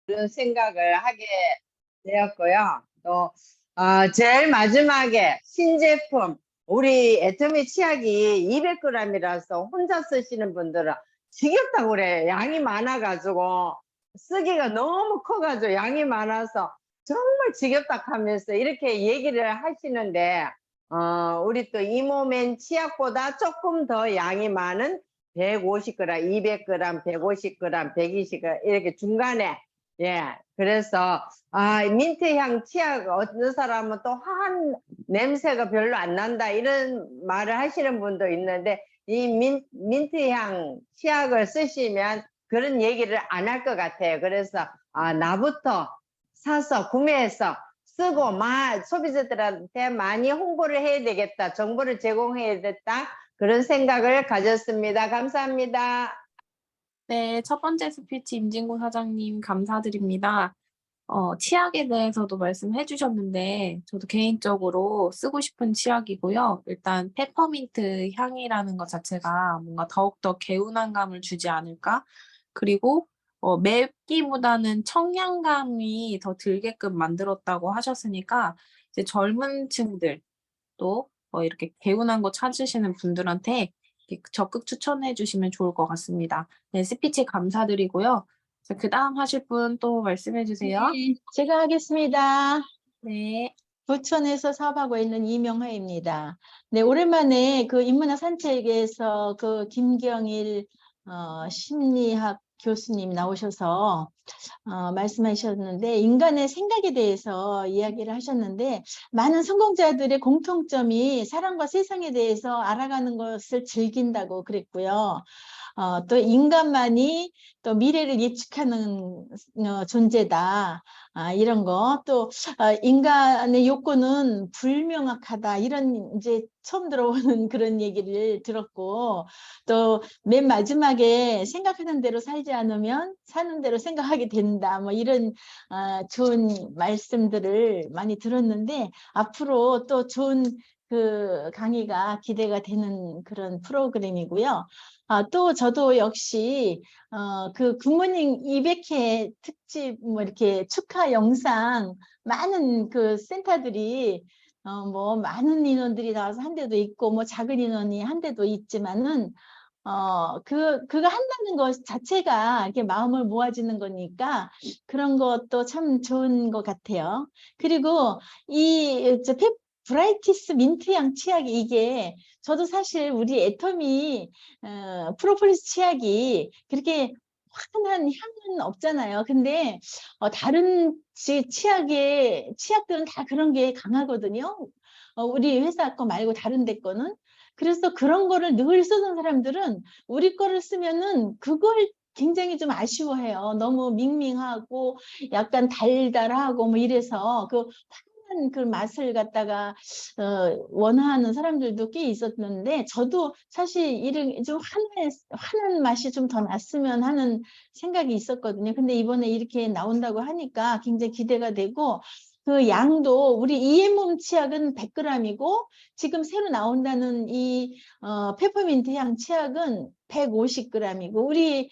그런 생각을 하게 되었고요. 또 제일 마지막에 신제품 우리 애터미 치약이 200g이라서 혼자 쓰시는 분들은 지겹다고 그래. 양이 많아가지고 쓰기가 너무 커가지고 양이 많아서 정말 지겹다 하면서 이렇게 얘기를 하시는데 우리 또 이모맨 치약보다 조금 더 양이 많은 150g, 200g, 150g, 120g 이렇게 중간에 그래서 민트향 치약 어느 사람은 또 화한 냄새가 별로 안 난다 이런 말을 하시는 분도 있는데 이 민트향 치약을 쓰시면 그런 얘기를 안 할 것 같아요. 그래서 나부터 사서 구매해서 쓰고 소비자들한테 많이 홍보를 해야 되겠다. 정보를 제공해야 됐다. 그런 생각을 가졌습니다. 감사합니다. 네, 첫 번째 스피치 임진구 사장님 감사드립니다. 치약에 대해서도 말씀해 주셨는데 저도 개인적으로 쓰고 싶은 치약이고요. 일단 페퍼민트 향이라는 것 자체가 뭔가 더욱더 개운한 감을 주지 않을까? 그리고 맵기보다는 청량감이 더 들게끔 만들었다고 하셨으니까 이제 젊은 층들 또 이렇게 개운한 거 찾으시는 분들한테 이렇게 적극 추천해 주시면 좋을 것 같습니다. 네, 스피치 감사드리고요. 자, 그다음 하실 분 또 말씀해 주세요. 네, 제가 하겠습니다. 네. 부천에서 사업하고 있는 이명화입니다. 네, 오랜만에 그 인문학 산책에서 그 김경일 심리학 교수님 나오셔서 말씀하셨는데 인간의 생각에 대해서 이야기를 하셨는데 많은 성공자들의 공통점이 사람과 세상에 대해서 알아가는 것을 즐긴다고 그랬고요. 또 인간만이 또 미래를 예측하는 존재다. 이런 거. 또 인간의 욕구는 불명확하다. 이런 이제 처음 들어보는 그런 얘기를 들었고 또 맨 마지막에 생각하는 대로 살지 않으면 사는 대로 생각하게 된다. 뭐 이런 좋은 말씀들을 많이 들었는데 앞으로 또 좋은 그 강의가 기대가 되는 그런 프로그램이고요. 또 저도 역시 그 굿모닝 200회 특집 뭐 이렇게 축하 영상 많은 그 센터들이 뭐 많은 인원들이 나와서 한 데도 있고 뭐 작은 인원이 한 데도 있지만은 그거 한다는 것 자체가 이렇게 마음을 모아지는 거니까 그런 것도 참 좋은 것 같아요. 그리고 브라이티스 민트향 치약이 이게 저도 사실 우리 애터미 프로폴리스 치약이 그렇게 환한 향은 없잖아요. 근데 다른 치약들은 다 그런 게 강하거든요. 우리 회사 거 말고 다른 데 거는. 그래서 그런 거를 늘 쓰는 사람들은 우리 거를 쓰면은 그걸 굉장히 좀 아쉬워해요. 너무 밍밍하고 약간 달달하고 뭐 이래서 그 환한 그 맛을 갖다가 원하는 사람들도 꽤 있었는데 저도 사실 이런 좀 환한 맛이 좀 더 났으면 하는 생각이 있었거든요. 근데 이번에 이렇게 나온다고 하니까 굉장히 기대가 되고 그 양도 우리 이엠몸 치약은 100g이고 지금 새로 나온다는 이 페퍼민트 향 치약은 150g이고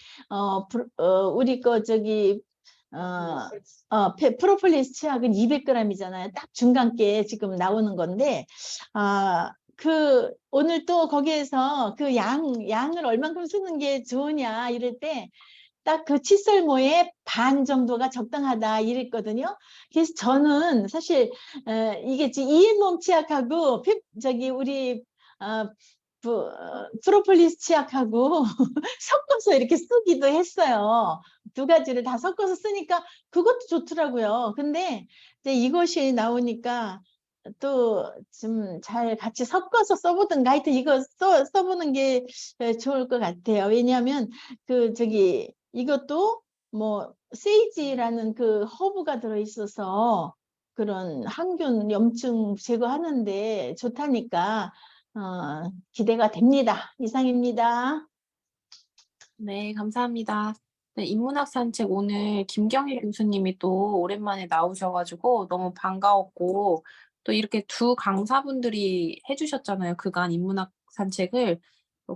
우리 거 저기 프로폴리스 치약은 200g이잖아요. 딱 중간께 지금 나오는 건데 오늘 또 거기에서 그 양을 얼만큼 쓰는 게 좋으냐 이럴 때 딱 그 칫솔모의 반 정도가 적당하다 이랬거든요. 그래서 저는 사실 이게 지금 이엠몸 치약하고 우리 프로폴리스 치약하고 섞어서 이렇게 쓰기도 했어요. 두 가지를 다 섞어서 쓰니까 그것도 좋더라고요. 근데 이제 이것이 나오니까 또 좀 잘 같이 섞어서 써보든가 하여튼 이거 써보는 게 좋을 것 같아요. 왜냐하면 이것도 뭐 세이지라는 그 허브가 들어있어서 그런 항균 염증 제거하는데 좋다니까 기대가 됩니다. 이상입니다. 네, 감사합니다. 네, 인문학 산책 오늘 김경일 교수님이 또 오랜만에 나오셔 가지고 너무 반가웠고 또 이렇게 두 강사분들이 해 주셨잖아요, 그간 인문학 산책을.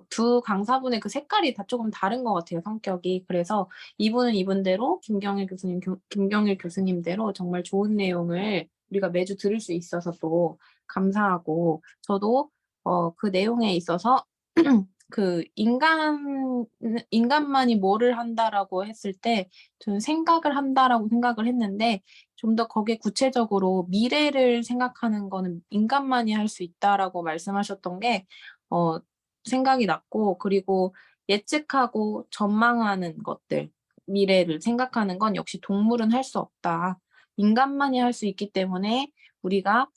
두 강사분의 그 색깔이 다 조금 다른 것 같아요, 성격이. 그래서 이분은 이분대로 김경일 교수님대로 정말 좋은 내용을 우리가 매주 들을 수 있어서 또 감사하고, 저도 그 내용에 있어서 그 인간만이 뭐를 한다라고 했을 때 저는 생각을 한다라고 생각을 했는데, 좀 더 거기에 구체적으로 미래를 생각하는 거는 인간만이 할 수 있다라고 말씀하셨던 게 생각이 났고, 그리고 예측하고 전망하는 것들, 미래를 생각하는 건 역시 동물은 할 수 없다. 인간만이 할 수 있기 때문에 우리가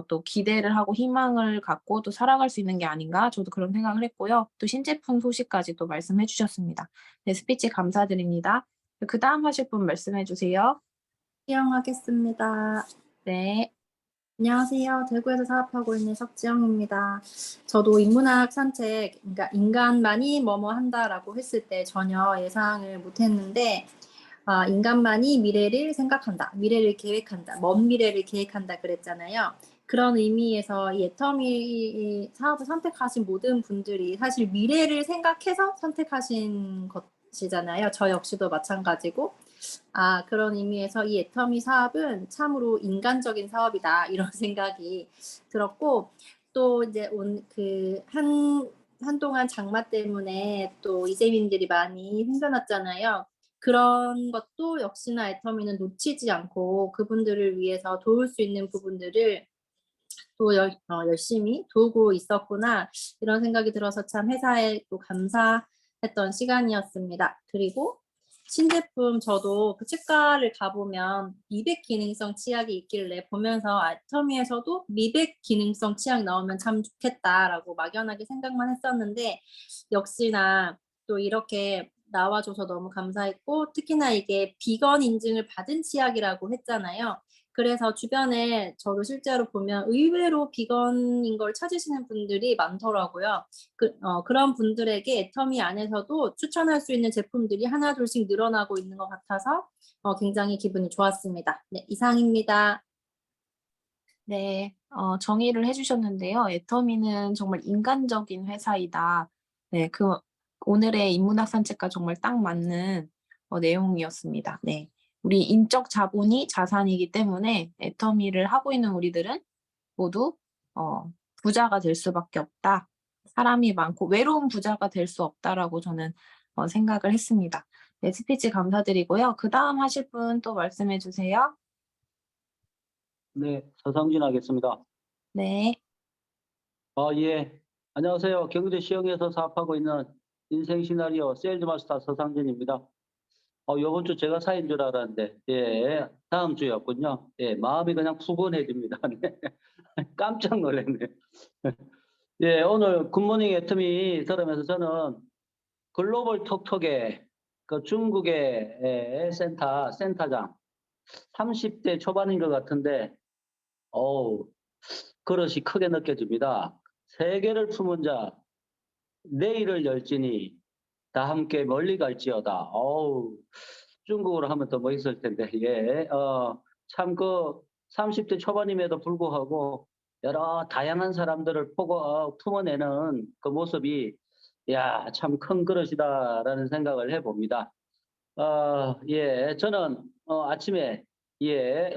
또 기대를 하고 희망을 갖고 또 살아갈 수 있는 게 아닌가, 저도 그런 생각을 했고요. 또 신제품 소식까지 또 말씀해 주셨습니다. 네, 스피치 감사드립니다. 그다음 하실 분 말씀해 주세요. 시영하겠습니다. 네. 안녕하세요. 대구에서 사업하고 있는 석지영입니다. 저도 인문학 산책, 그러니까 인간만이 뭐뭐 한다라고 했을 때 전혀 예상을 못했는데, 인간만이 미래를 생각한다, 미래를 계획한다, 먼 미래를 계획한다 그랬잖아요. 그런 의미에서 이 애터미 사업을 선택하신 모든 분들이 사실 미래를 생각해서 선택하신 것이잖아요. 저 역시도 마찬가지고. 그런 의미에서 이 애터미 사업은 참으로 인간적인 사업이다, 이런 생각이 들었고, 또 이제 한동안 장마 때문에 또 이재민들이 많이 생겨났잖아요. 그런 것도 역시나 애터미는 놓치지 않고 그분들을 위해서 도울 수 있는 부분들을 또 열심히 도우고 있었구나, 이런 생각이 들어서 참 회사에 또 감사했던 시간이었습니다. 그리고 신제품, 저도 그 치과를 가보면 미백 기능성 치약이 있길래 보면서 애터미에서도 미백 기능성 치약 나오면 참 좋겠다라고 막연하게 생각만 했었는데, 역시나 또 이렇게 나와줘서 너무 감사했고, 특히나 이게 비건 인증을 받은 치약이라고 했잖아요. 그래서 주변에 저도 실제로 보면 의외로 비건인 걸 찾으시는 분들이 많더라고요. 그런 분들에게 애터미 안에서도 추천할 수 있는 제품들이 하나 둘씩 늘어나고 있는 것 같아서 굉장히 기분이 좋았습니다. 네, 이상입니다. 네, 정의를 해주셨는데요. 애터미는 정말 인간적인 회사이다. 네, 오늘의 인문학 산책과 정말 딱 맞는 내용이었습니다. 네, 우리 인적 자본이 자산이기 때문에 애터미를 하고 있는 우리들은 모두 부자가 될 수밖에 없다. 사람이 많고 외로운 부자가 될 수 없다라고 저는 생각을 했습니다. 네, 스피치 감사드리고요. 그 다음 하실 분 또 말씀해 주세요. 네, 서상진 하겠습니다. 네. 예. 안녕하세요. 경기도 시흥에서 사업하고 있는 인생 시나리오 세일즈 마스터 서상진입니다. 요번 주 제가 사인 줄 알았는데, 예, 다음 주였군요. 예, 마음이 그냥 푸근해집니다. 네. 깜짝 놀랐네. 예, 오늘 굿모닝 애터미 들으면서 저는 글로벌 톡톡의 그 중국의 센터장 30대 초반인 것 같은데, 그릇이 크게 느껴집니다. 세계를 품은 자, 내일을 열지니 다 함께 멀리 갈지어다. 중국어로 하면 더 멋있을 텐데, 예. 참 30대 초반임에도 불구하고 여러 다양한 사람들을 품어내는 그 모습이, 야, 참 큰 그릇이다라는 생각을 해봅니다. 예, 저는 아침에, 예,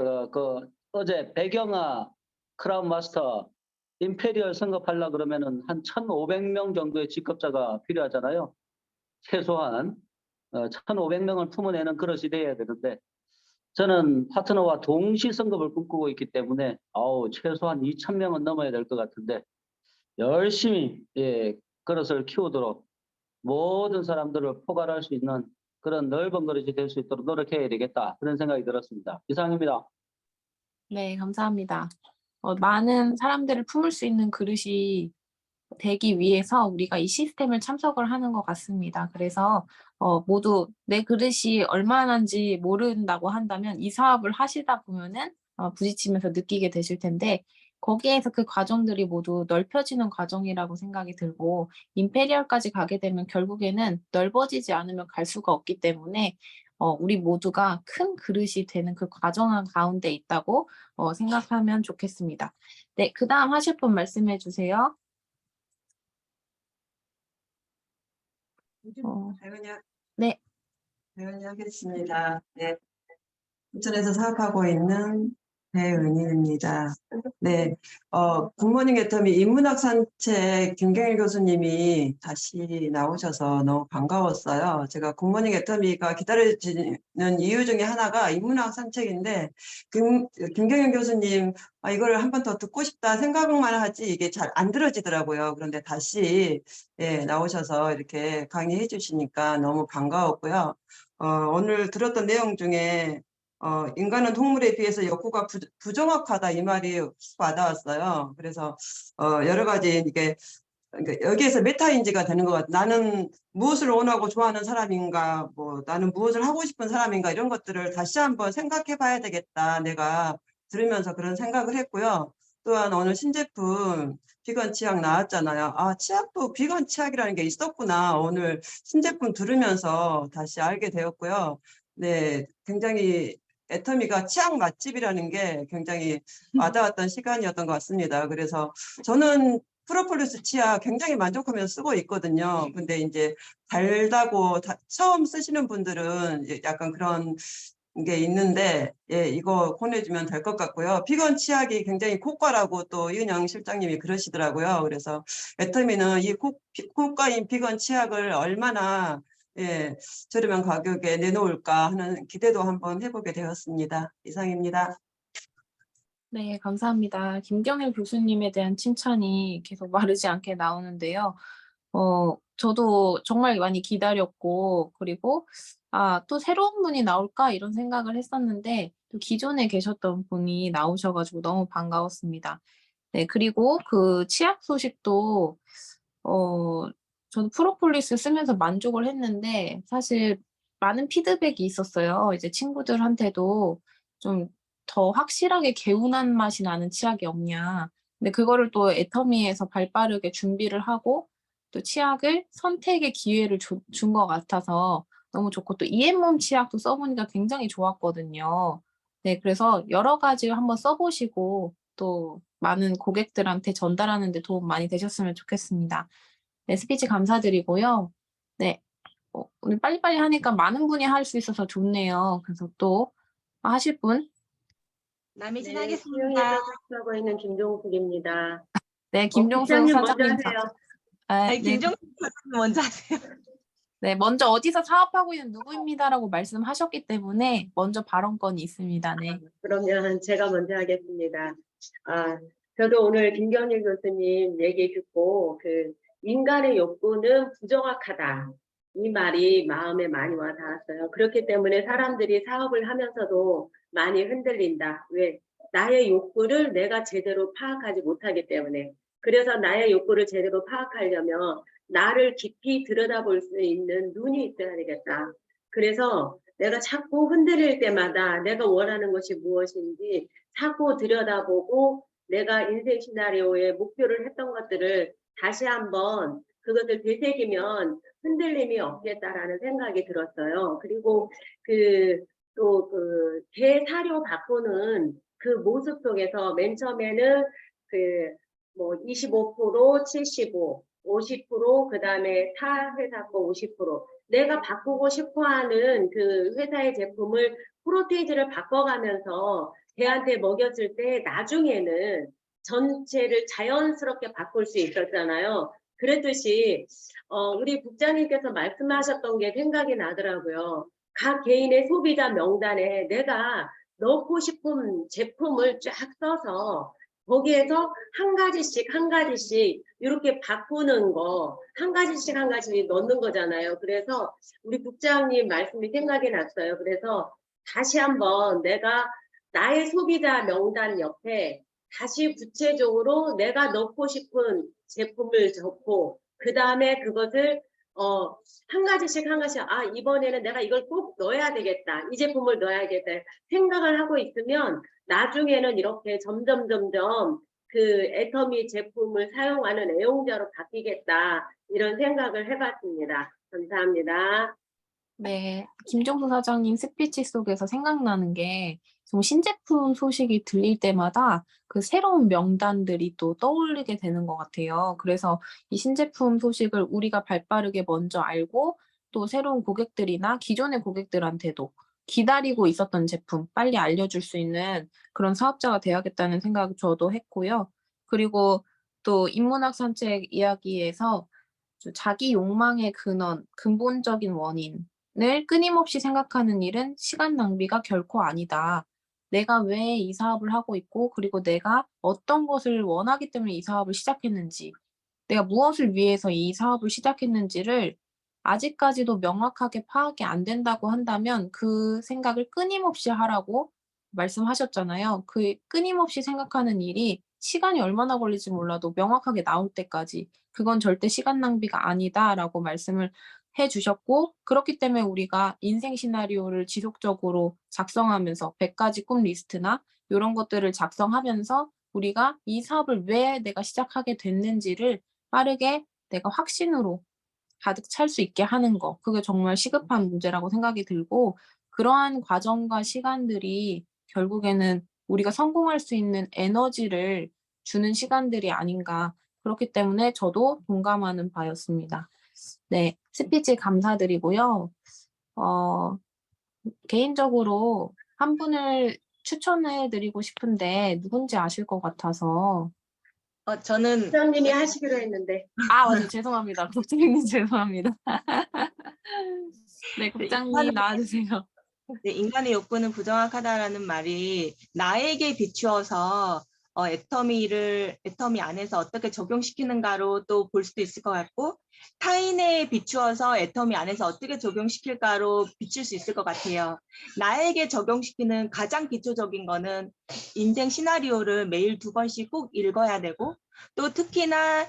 어제 배경아 크라운 마스터 임페리얼 선급하려 그러면은 한 1,500명 정도의 직급자가 필요하잖아요. 최소한 1,500명을 품어내는 그릇이 돼야 되는데, 저는 파트너와 동시 선급을 꿈꾸고 있기 때문에 최소한 2,000명은 넘어야 될 것 같은데, 열심히, 예, 그릇을 키우도록 모든 사람들을 포괄할 수 있는 그런 넓은 그릇이 될 수 있도록 노력해야 되겠다, 그런 생각이 들었습니다. 이상입니다. 네, 감사합니다. 많은 사람들을 품을 수 있는 그릇이 되기 위해서 우리가 이 시스템을 참석을 하는 것 같습니다. 그래서 모두 내 그릇이 얼마나인지 모른다고 한다면 이 사업을 하시다 보면은 부딪히면서 느끼게 되실 텐데, 거기에서 그 과정들이 모두 넓혀지는 과정이라고 생각이 들고, 임페리얼까지 가게 되면 결국에는 넓어지지 않으면 갈 수가 없기 때문에 우리 모두가 큰 그릇이 되는 그 과정 가운데 있다고 생각하면 좋겠습니다. 네, 그 다음 하실 분 말씀해 주세요. 배은이, 네. 배은이 하겠습니다. 네. 부천에서 사업하고 있는 배은희입니다. 네, 굿모닝 애터미 인문학 산책 김경일 교수님이 다시 나오셔서 너무 반가웠어요. 제가 굿모닝 애터미가 기다려지는 이유 중에 하나가 인문학 산책인데, 김경일 교수님, 이거를 한 번 더 듣고 싶다 생각만 하지 이게 잘 안 들어지더라고요. 그런데 다시 나오셔서 이렇게 강의해 주시니까 너무 반가웠고요. 오늘 들었던 내용 중에 인간은 동물에 비해서 욕구가 부정확하다 이 말이 훅 와닿았어요. 그래서 여러 가지 이게 그러니까 여기에서 메타인지가 되는 것 같아요. 나는 무엇을 원하고 좋아하는 사람인가, 뭐 나는 무엇을 하고 싶은 사람인가 이런 것들을 다시 한번 생각해 봐야 되겠다. 내가 들으면서 그런 생각을 했고요. 또한 오늘 신제품 비건 치약 나왔잖아요. 치약도 비건 치약이라는 게 있었구나. 오늘 신제품 들으면서 다시 알게 되었고요. 네, 굉장히 애터미가 치약 맛집이라는 게 굉장히 와닿았던 시간이었던 것 같습니다. 그래서 저는 프로폴리스 치약 굉장히 만족하면서 쓰고 있거든요. 근데 이제 달다고 처음 쓰시는 분들은 약간 그런 게 있는데, 이거 권해주면 될 것 같고요. 비건 치약이 굉장히 고가라고 또 이은영 실장님이 그러시더라고요. 그래서 애터미는 이 고가인 비건 치약을 얼마나 저렴한 가격에 내놓을까 하는 기대도 한번 해보게 되었습니다. 이상입니다. 네, 감사합니다. 김경일 교수님에 대한 칭찬이 계속 마르지 않게 나오는데요. 저도 정말 많이 기다렸고, 그리고, 또 새로운 분이 나올까? 이런 생각을 했었는데, 또 기존에 계셨던 분이 나오셔가지고 너무 반가웠습니다. 네, 그리고 그 치약 소식도, 저는 프로폴리스 쓰면서 만족을 했는데, 사실 많은 피드백이 있었어요. 이제 친구들한테도 좀 더 확실하게 개운한 맛이 나는 치약이 없냐. 근데 그거를 또 애터미에서 발빠르게 준비를 하고, 또 치약을 선택의 기회를 준 것 같아서 너무 좋고, 또 이앤몸 치약도 써보니까 굉장히 좋았거든요. 네, 그래서 여러 가지 한번 써보시고 또 많은 고객들한테 전달하는 데 도움 많이 되셨으면 좋겠습니다. 네, 스피치 감사드리고요. 네, 오늘 빨리빨리 하니까 많은 분이 할 수 있어서 좋네요. 그래서 또 하실 분? 남이진 네, 하겠습니다. 수영에서 사업하고 있는 김종숙입니다. 네, 김종수 국장님 먼저 사장님. 하세요. 네, 김종수 사장님 먼저 하세요. 네, 먼저 어디서 사업하고 있는 누구입니다라고 말씀하셨기 때문에 먼저 발언권이 있습니다. 네. 그러면 제가 먼저 하겠습니다. 저도 오늘 김경일 교수님 얘기 듣고 인간의 욕구는 부정확하다. 이 말이 마음에 많이 와 닿았어요. 그렇기 때문에 사람들이 사업을 하면서도 많이 흔들린다. 왜? 나의 욕구를 내가 제대로 파악하지 못하기 때문에. 그래서 나의 욕구를 제대로 파악하려면 나를 깊이 들여다볼 수 있는 눈이 있어야 되겠다. 그래서 내가 자꾸 흔들릴 때마다 내가 원하는 것이 무엇인지 자꾸 들여다보고 내가 인생 시나리오에 목표를 했던 것들을 다시 한번 그것을 되새기면 흔들림이 없겠다라는 생각이 들었어요. 그리고 대사료 바꾸는 그 모습 속에서 맨 처음에는 25%, 75, 50%, 그 다음에 타 회사 거 50%. 내가 바꾸고 싶어하는 그 회사의 제품을 프로테이지를 바꿔가면서 걔한테 먹였을 때 나중에는 전체를 자연스럽게 바꿀 수 있었잖아요. 그랬듯이 우리 국장님께서 말씀하셨던 게 생각이 나더라고요. 각 개인의 소비자 명단에 내가 넣고 싶은 제품을 쫙 써서 거기에서 한 가지씩 이렇게 바꾸는 거, 한 가지씩 넣는 거잖아요. 그래서 우리 국장님 말씀이 생각이 났어요. 그래서 다시 한번 내가 나의 소비자 명단 옆에 다시 구체적으로 내가 넣고 싶은 제품을 적고 그 다음에 그것을 한 가지씩 이번에는 내가 이걸 꼭 넣어야 되겠다. 이 제품을 넣어야겠다. 생각을 하고 있으면 나중에는 이렇게 점점 그 애터미 제품을 사용하는 애용자로 바뀌겠다. 이런 생각을 해봤습니다. 감사합니다. 네, 김종수 사장님 스피치 속에서 생각나는 게 정말 신제품 소식이 들릴 때마다 그 새로운 명단들이 또 떠올리게 되는 것 같아요. 그래서 이 신제품 소식을 우리가 발빠르게 먼저 알고 또 새로운 고객들이나 기존의 고객들한테도 기다리고 있었던 제품 빨리 알려줄 수 있는 그런 사업자가 돼야겠다는 생각 저도 했고요. 그리고 또 인문학 산책 이야기에서 자기 욕망의 근본적인 원인을 끊임없이 생각하는 일은 시간 낭비가 결코 아니다. 내가 왜 이 사업을 하고 있고 그리고 내가 어떤 것을 원하기 때문에 이 사업을 시작했는지, 내가 무엇을 위해서 이 사업을 시작했는지를 아직까지도 명확하게 파악이 안 된다고 한다면 그 생각을 끊임없이 하라고 말씀하셨잖아요. 그 끊임없이 생각하는 일이 시간이 얼마나 걸릴지 몰라도 명확하게 나올 때까지 "그건 절대 시간 낭비가 아니다."라고 말씀을 해 주셨고, 그렇기 때문에 우리가 인생 시나리오를 지속적으로 작성하면서 100 가지 꿈 리스트나 요런 것들을 작성하면서 우리가 이 사업을 왜 내가 시작하게 됐는지를 빠르게 내가 확신으로 가득 찰 수 있게 하는 거, 그게 정말 시급한 문제라고 생각이 들고, 그러한 과정과 시간들이 결국에는 우리가 성공할 수 있는 에너지를 주는 시간들이 아닌가. 그렇기 때문에 저도 동감하는 바였습니다. 네. 스피치 감사드리고요. 개인적으로 한 분을 추천해 드리고 싶은데 누군지 아실 것 같아서. 저는 부장님이 하시기로 했는데. 맞아요. 죄송합니다. 국장님 죄송합니다. 네, 국장님 인간의, 나와 주세요. 인간의 욕구는 부정확하다라는 말이 나에게 비추어서 애터미 안에서 어떻게 적용시키는가로 또 볼 수도 있을 것 같고, 타인에 비추어서 애터미 안에서 어떻게 적용시킬까로 비출 수 있을 것 같아요. 나에게 적용시키는 가장 기초적인 거는 인생 시나리오를 매일 2번씩 꼭 읽어야 되고, 또 특히나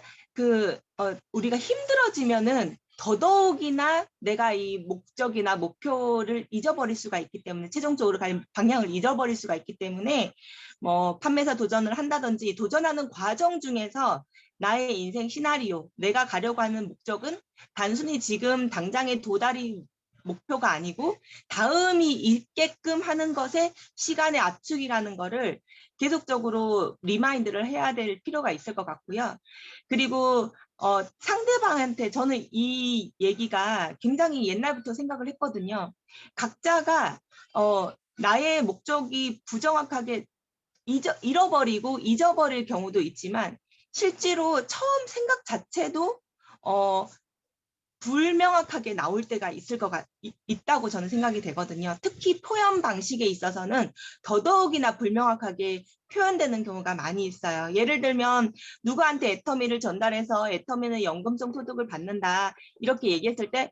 우리가 힘들어지면은 더더욱이나 내가 이 목적이나 목표를 잊어버릴 수가 있기 때문에, 최종적으로 갈 방향을 잊어버릴 수가 있기 때문에 뭐 판매사 도전을 한다든지 도전하는 과정 중에서 나의 인생 시나리오, 내가 가려고 하는 목적은 단순히 지금 당장의 도달이 목표가 아니고 다음이 있게끔 하는 것에 시간의 압축이라는 거를 계속적으로 리마인드를 해야 될 필요가 있을 것 같고요. 그리고 상대방한테 저는 이 얘기가 굉장히 옛날부터 생각을 했거든요. 각자가 나의 목적이 부정확하게 잃어버리고 잊어버릴 경우도 있지만, 실제로 처음 생각 자체도 불명확하게 나올 때가 있다고 저는 생각이 되거든요. 특히 표현 방식에 있어서는 더더욱이나 불명확하게 표현되는 경우가 많이 있어요. 예를 들면 누구한테 애터미를 전달해서 애터미는 연금성 소득을 받는다 이렇게 얘기했을 때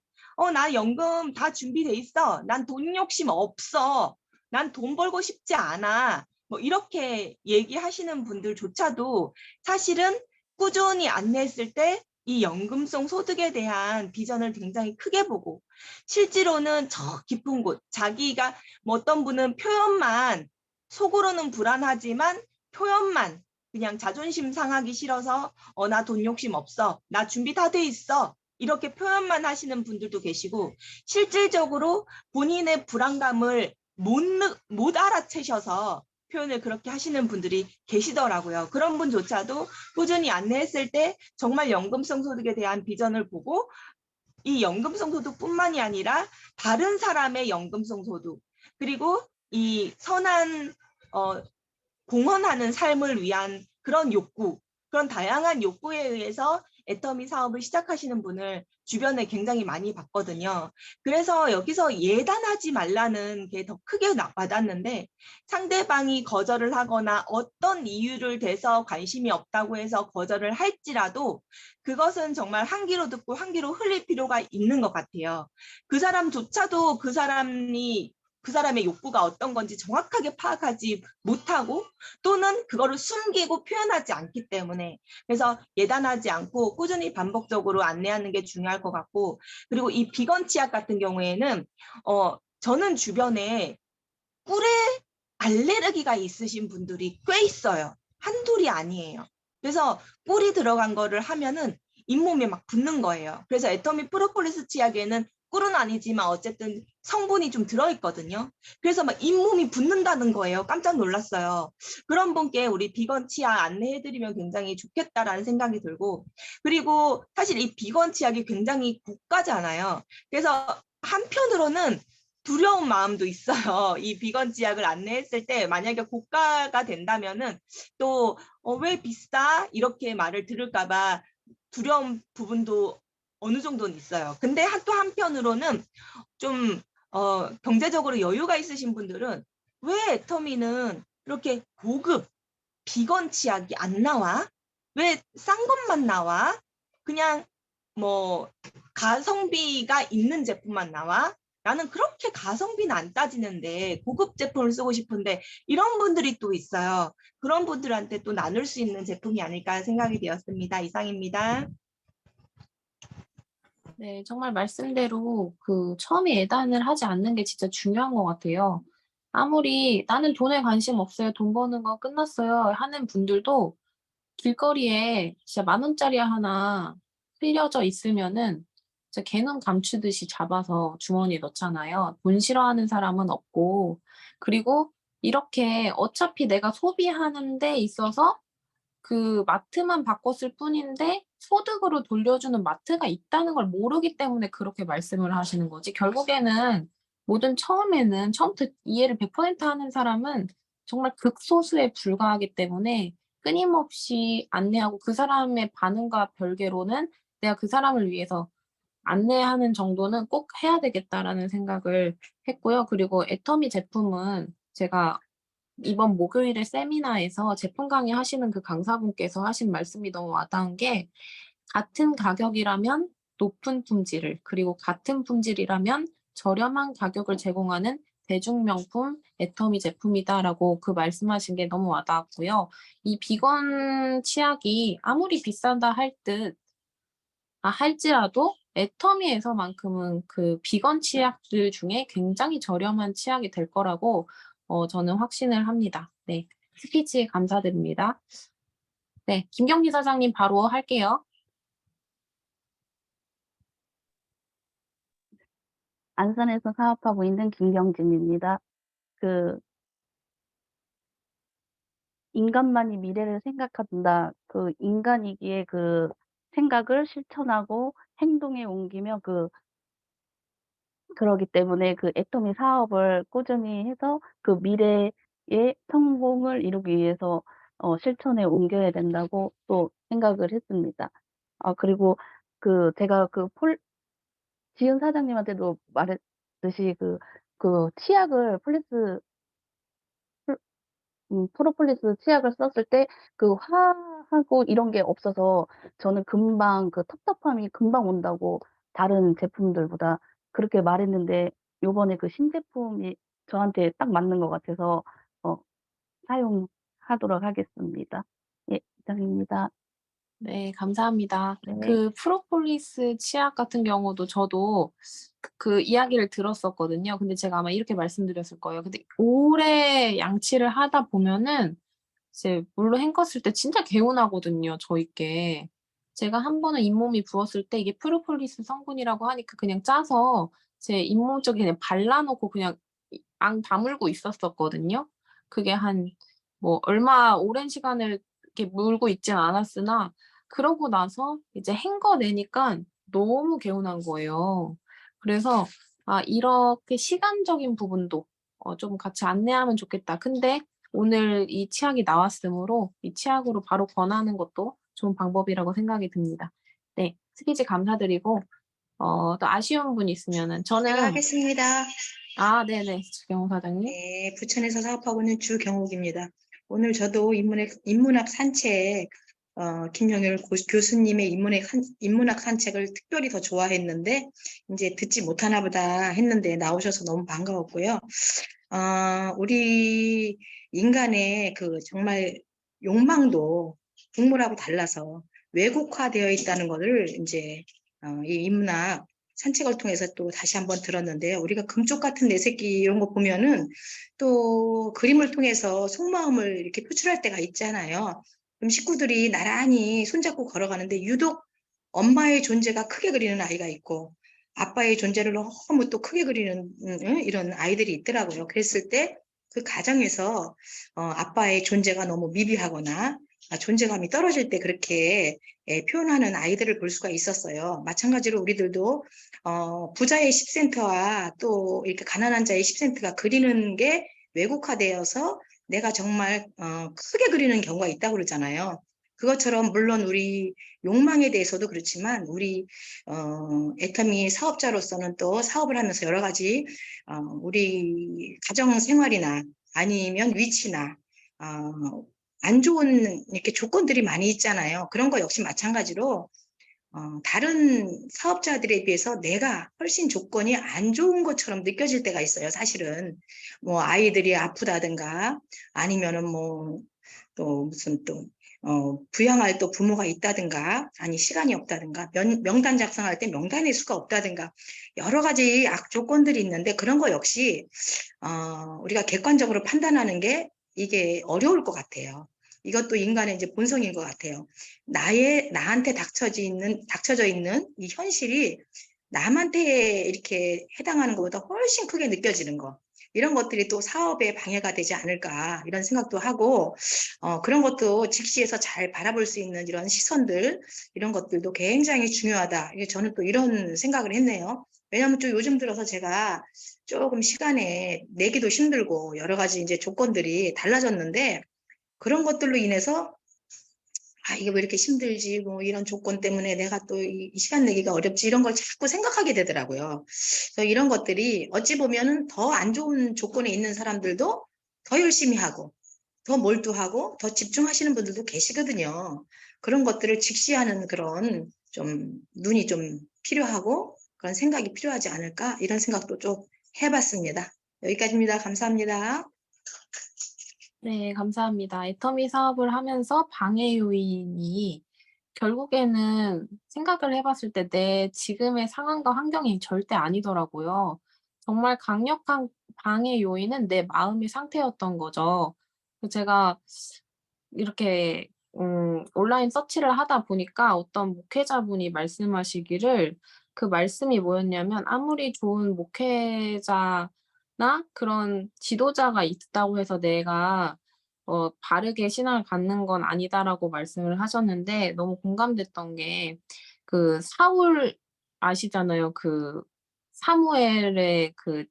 나 연금 다 준비돼 있어. 난 돈 욕심 없어. 난 돈 벌고 싶지 않아. 뭐 이렇게 얘기하시는 분들조차도 사실은 꾸준히 안내했을 때 이 연금성 소득에 대한 비전을 굉장히 크게 보고, 실제로는 저 깊은 곳, 자기가 뭐 어떤 분은 표현만, 속으로는 불안하지만 표현만 그냥 자존심 상하기 싫어서 나 돈 욕심 없어, 나 준비 다 돼 있어, 이렇게 표현만 하시는 분들도 계시고, 실질적으로 본인의 불안감을 못 알아채셔서 표현을 그렇게 하시는 분들이 계시더라고요. 그런 분조차도 꾸준히 안내했을 때 정말 연금성 소득에 대한 비전을 보고, 이 연금성 소득뿐만이 아니라 다른 사람의 연금성 소득, 그리고 이 선한 공헌하는 삶을 위한 그런 욕구, 그런 다양한 욕구에 의해서 애터미 사업을 시작하시는 분을 주변에 굉장히 많이 봤거든요. 그래서 여기서 예단하지 말라는 게 더 크게 와닿는데, 상대방이 거절을 하거나 어떤 이유를 대서 관심이 없다고 해서 거절을 할지라도 그것은 정말 한 귀로 듣고 한 귀로 흘릴 필요가 있는 것 같아요. 그 사람조차도 그 사람의 욕구가 어떤 건지 정확하게 파악하지 못하고, 또는 그거를 숨기고 표현하지 않기 때문에, 그래서 예단하지 않고 꾸준히 반복적으로 안내하는 게 중요할 것 같고, 그리고 이 비건 치약 같은 경우에는 저는 주변에 꿀에 알레르기가 있으신 분들이 꽤 있어요. 한둘이 아니에요. 그래서 꿀이 들어간 거를 하면은 잇몸에 막 붓는 거예요. 그래서 애터미 프로폴리스 치약에는 꿀은 아니지만 어쨌든 성분이 좀 들어있거든요. 그래서 막 잇몸이 붓는다는 거예요. 깜짝 놀랐어요. 그런 분께 우리 비건 치약 안내해드리면 굉장히 좋겠다라는 생각이 들고, 그리고 사실 이 비건 치약이 굉장히 고가잖아요. 그래서 한편으로는 두려운 마음도 있어요. 이 비건 치약을 안내했을 때 만약에 고가가 된다면은 또 왜 비싸? 이렇게 말을 들을까봐 두려운 부분도 어느 정도는 있어요. 근데 또 한편으로는 좀 경제적으로 여유가 있으신 분들은 왜 애터미는 이렇게 고급 비건 치약이 안 나와? 왜 싼 것만 나와? 그냥 뭐 가성비가 있는 제품만 나와? 나는 그렇게 가성비는 안 따지는데 고급 제품을 쓰고 싶은데, 이런 분들이 또 있어요. 그런 분들한테 또 나눌 수 있는 제품이 아닐까 생각이 되었습니다. 이상입니다. 네, 정말 말씀대로 그 처음에 예단을 하지 않는 게 진짜 중요한 것 같아요. 아무리 나는 돈에 관심 없어요. 돈 버는 거 끝났어요. 하는 분들도 길거리에 진짜 10,000원짜리 하나 흘려져 있으면은 진짜 개눈 감추듯이 잡아서 주머니에 넣잖아요. 돈 싫어하는 사람은 없고. 그리고 이렇게 어차피 내가 소비하는 데 있어서 그 마트만 바꿨을 뿐인데 소득으로 돌려주는 마트가 있다는 걸 모르기 때문에 그렇게 말씀을 하시는 거지. 결국에는 처음부터 이해를 100% 하는 사람은 정말 극소수에 불과하기 때문에 끊임없이 안내하고 그 사람의 반응과 별개로는 내가 그 사람을 위해서 안내하는 정도는 꼭 해야 되겠다라는 생각을 했고요. 그리고 애터미 제품은 제가 이번 목요일에 세미나에서 제품 강의하시는 그 강사분께서 하신 말씀이 너무 와닿은 게, 같은 가격이라면 높은 품질을, 그리고 같은 품질이라면 저렴한 가격을 제공하는 대중명품 애터미 제품이다라고 그 말씀하신 게 너무 와닿았고요. 이 비건 치약이 아무리 비싸다 할지라도 애터미에서만큼은 그 비건 치약들 중에 굉장히 저렴한 치약이 될 거라고 저는 확신을 합니다. 네, 스피치 감사드립니다. 네, 김경미 사장님 바로 할게요. 안산에서 사업하고 있는 김경진입니다. 인간만이 미래를 생각한다. 그 인간이기에 그 생각을 실천하고 행동에 옮기며 그러기 때문에 그 애터미 사업을 꾸준히 해서 그 미래의 성공을 이루기 위해서 실천에 옮겨야 된다고 또 생각을 했습니다. 그리고 제가 지은 사장님한테도 말했듯이 치약을 프로폴리스 치약을 썼을 때 화하고 이런 게 없어서 저는 금방 텁텁함이 금방 온다고 다른 제품들보다 그렇게 말했는데, 요번에 신제품이 저한테 딱 맞는 것 같아서 사용하도록 하겠습니다. 예, 이상입니다. 네, 감사합니다. 네. 그 프로폴리스 치약 같은 경우도 저도 그 이야기를 들었었거든요. 근데 제가 아마 이렇게 말씀드렸을 거예요. 근데 오래 양치를 하다 보면은 이제 물로 헹궜을 때 진짜 개운하거든요, 저희께. 제가 한 번은 잇몸이 부었을 때 이게 프로폴리스 성분이라고 하니까 그냥 짜서 제 잇몸 쪽에 그냥 발라놓고 그냥 앙 다물고 있었었거든요. 그게 얼마 오랜 시간을 이렇게 물고 있진 않았으나, 그러고 나서 이제 헹궈내니까 너무 개운한 거예요. 그래서 이렇게 시간적인 부분도 좀 같이 안내하면 좋겠다. 근데 오늘 이 치약이 나왔으므로 이 치약으로 바로 권하는 것도 좋은 방법이라고 생각이 듭니다. 네, 스피치 감사드리고 또 아쉬운 분 있으면은 제가 저는 하겠습니다. 네네, 주경호 사장님. 네, 부천에서 사업하고 있는 주경욱입니다. 오늘 저도 인문학 산책, 김영열 교수님의 인문학 산책을 특별히 더 좋아했는데, 이제 듣지 못하나 보다 했는데 나오셔서 너무 반가웠고요. 우리 인간의 정말 욕망도 동물하고 달라서 왜곡화되어 있다는 것을 이제 이 인문학 산책을 통해서 또 다시 한번 들었는데요. 우리가 금쪽 같은 내 새끼 이런 거 보면은 또 그림을 통해서 속마음을 이렇게 표출할 때가 있잖아요. 그럼 식구들이 나란히 손잡고 걸어가는데 유독 엄마의 존재가 크게 그리는 아이가 있고, 아빠의 존재를 너무 또 크게 그리는 이런 아이들이 있더라고요. 그랬을 때 그 가정에서 아빠의 존재가 너무 미비하거나 존재감이 떨어질 때 그렇게 표현하는 아이들을 볼 수가 있었어요. 마찬가지로 우리들도 부자의 10센트와 또 이렇게 가난한 자의 10센트가 그리는 게 왜곡화되어서 내가 정말 크게 그리는 경우가 있다고 그러잖아요. 그것처럼 물론 우리 욕망에 대해서도 그렇지만 우리 애터미 사업자로서는 또 사업을 하면서 여러 가지 우리 가정 생활이나 아니면 위치나 안 좋은 이렇게 조건들이 많이 있잖아요. 그런 거 역시 마찬가지로 다른 사업자들에 비해서 내가 훨씬 조건이 안 좋은 것처럼 느껴질 때가 있어요. 사실은 뭐 아이들이 아프다든가 아니면은 뭐 또 무슨 또 부양할 또 부모가 있다든가 아니 시간이 없다든가 명단 작성할 때 명단의 수가 없다든가 여러 가지 악조건들이 있는데 그런 거 역시 우리가 객관적으로 판단하는 게 이게 어려울 것 같아요. 이것도 인간의 이제 본성인 것 같아요. 나한테 닥쳐져 있는 이 현실이 남한테 이렇게 해당하는 것보다 훨씬 크게 느껴지는 거. 이런 것들이 또 사업에 방해가 되지 않을까 이런 생각도 하고 그런 것도 직시해서 잘 바라볼 수 있는 이런 시선들 이런 것들도 굉장히 중요하다. 저는 또 이런 생각을 했네요. 왜냐하면 좀 요즘 들어서 제가 조금 시간에 내기도 힘들고 여러 가지 이제 조건들이 달라졌는데 그런 것들로 인해서 이게 왜 이렇게 힘들지? 뭐 이런 조건 때문에 내가 또 이 시간 내기가 어렵지? 이런 걸 자꾸 생각하게 되더라고요. 그래서 이런 것들이 어찌 보면은 더 안 좋은 조건에 있는 사람들도 더 열심히 하고 더 몰두하고 더 집중하시는 분들도 계시거든요. 그런 것들을 직시하는 그런 좀 눈이 좀 필요하고 그런 생각이 필요하지 않을까? 이런 생각도 좀 해봤습니다. 여기까지입니다. 감사합니다. 네, 감사합니다. 애터미 사업을 하면서 방해 요인이 결국에는 생각을 해봤을 때 내 지금의 상황과 환경이 절대 아니더라고요. 정말 강력한 방해 요인은 내 마음의 상태였던 거죠. 그래서 제가 이렇게 온라인 서치를 하다 보니까 어떤 목회자분이 말씀하시기를 그 말씀이 뭐였냐면 아무리 좋은 목회자나 그런 지도자가 있다고 해서 내가 바르게 신앙을 갖는 건 아니다라고 말씀을 하셨는데 너무 공감됐던 게 그 사울 아시잖아요. 그 사무엘의 그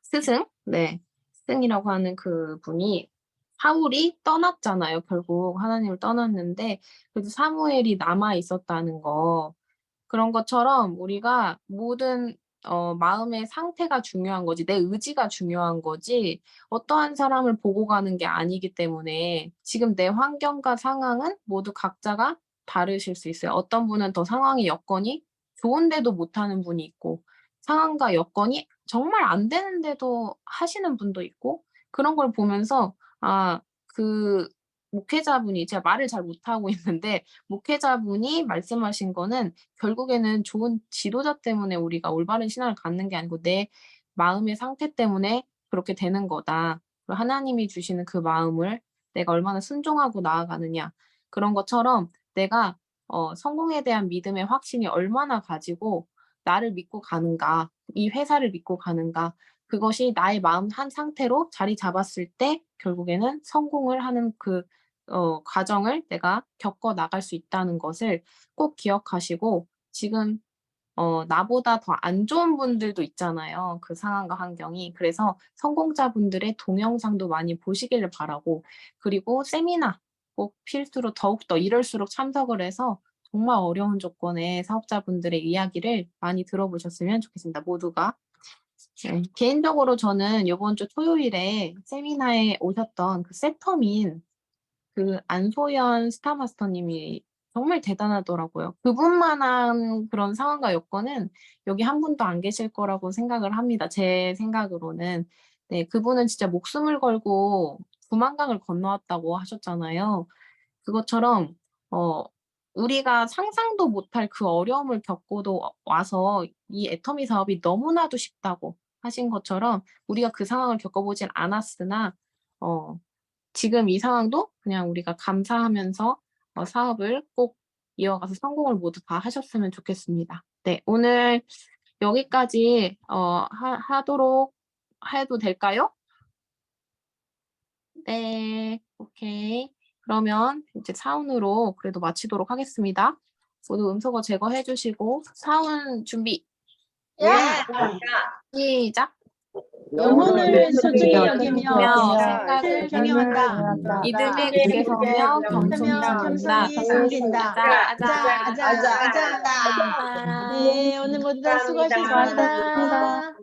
스승? 네. 스승이라고 하는 그분이 사울이 떠났잖아요. 결국 하나님을 떠났는데 그래도 사무엘이 남아 있었다는 거. 그런 것처럼 우리가 모든 마음의 상태가 중요한 거지 내 의지가 중요한 거지 어떠한 사람을 보고 가는 게 아니기 때문에 지금 내 환경과 상황은 모두 각자가 다르실 수 있어요. 어떤 분은 더 상황이 여건이 좋은데도 못하는 분이 있고 상황과 여건이 정말 안 되는데도 하시는 분도 있고 그런 걸 보면서 그 목회자분이 제가 말을 잘 못하고 있는데 목회자분이 말씀하신 거는 결국에는 좋은 지도자 때문에 우리가 올바른 신앙을 갖는 게 아니고 내 마음의 상태 때문에 그렇게 되는 거다. 그리고 하나님이 주시는 그 마음을 내가 얼마나 순종하고 나아가느냐. 그런 것처럼 내가 성공에 대한 믿음의 확신이 얼마나 가지고 나를 믿고 가는가, 이 회사를 믿고 가는가, 그것이 나의 마음 한 상태로 자리 잡았을 때 결국에는 성공을 하는 그 과정을 내가 겪어 나갈 수 있다는 것을 꼭 기억하시고 지금 나보다 더 안 좋은 분들도 있잖아요. 그 상황과 환경이. 그래서 성공자분들의 동영상도 많이 보시기를 바라고 그리고 세미나 꼭 필수로 더욱더 이럴수록 참석을 해서 정말 어려운 조건의 사업자분들의 이야기를 많이 들어보셨으면 좋겠습니다. 모두가. 네. 개인적으로 저는 요번 주 토요일에 세미나에 오셨던 그 세터민 그 안소연 스타마스터님이 정말 대단하더라고요. 그분만한 그런 상황과 여건은 여기 한 분도 안 계실 거라고 생각을 합니다. 제 생각으로는. 네, 그분은 진짜 목숨을 걸고 두만강을 건너왔다고 하셨잖아요. 그것처럼 우리가 상상도 못할 그 어려움을 겪고도 와서 이 애터미 사업이 너무나도 쉽다고 하신 것처럼 우리가 그 상황을 겪어보진 않았으나 지금 이 상황도 그냥 우리가 감사하면서 사업을 꼭 이어가서 성공을 모두 다 하셨으면 좋겠습니다. 네, 오늘 여기까지 하도록 해도 될까요? 네, 오케이. 그러면 이제 사운으로 그래도 마치도록 하겠습니다. 모두 음소거 제거해 주시고 사운 준비. 시작. 영혼을 소중히 여기며 생각을 경영한다. 믿음에 굳게 서며 겸손히 섬긴다. 섬긴다. 아자. 네, 오늘 모두 다 수고하셨습니다. 감사합니다.